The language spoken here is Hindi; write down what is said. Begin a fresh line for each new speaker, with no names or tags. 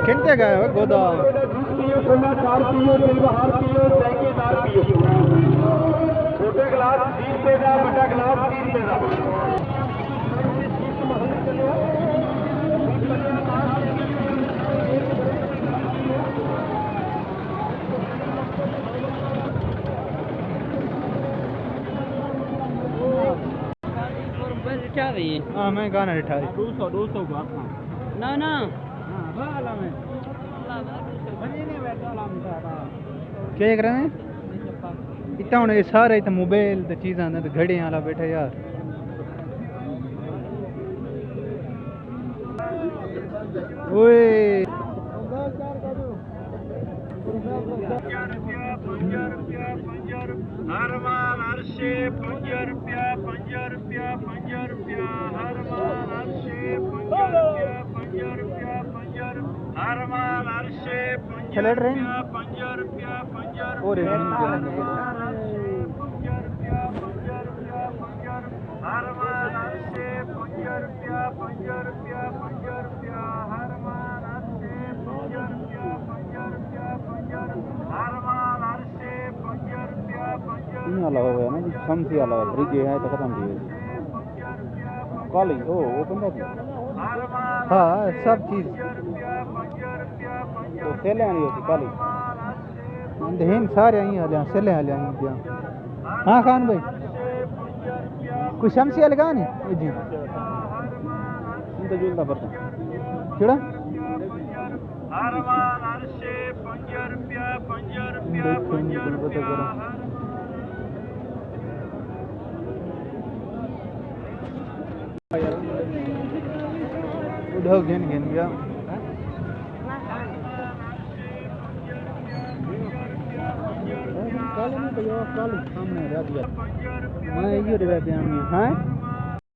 खिंचे गए हो गोदा
छोटे गिलास 20 रुपए का, बड़ा गिलास 30 रुपए का।
हाँ मैं गाना रिठा
200
ना ना क्या कर रहे हैं इतना हूँ ये सारे इतना मोबाइल तो चीज़ां ने तो घड़े वाला बैठे यार ओए
हर माल अर्शे 50 रुपया 50 रुपया 50 रुपया हर माल अर्शे 50 रुपया 50 रुपया 50 हर माल अर्शे 50 रुपया 50 रुपया 50
और
रुपया हर माल अर्शे 50 रुपया 50 रुपया 50 रुपया हर माल अर्शे 50 रुपया 50 रुपया 50 हर माल अर्शे 50 रुपया 50
इन वाला हो गया ना जी समसी वाला ब्रिज है तो खत्म थी कॉलेज ओ बंदा थी हाँ सब चीज़ तो सेले आनी होती कॉलेज देन सारे आई हाले सेले हाले आई दिया हाँ खान भाई कुछ शमसी लगा नहीं जी तो जुलता पड़ता केड़ा
हर माल अर्शे 50 रुपया 50 रुपया 50 रुपया
उधर घेन गया मैं ये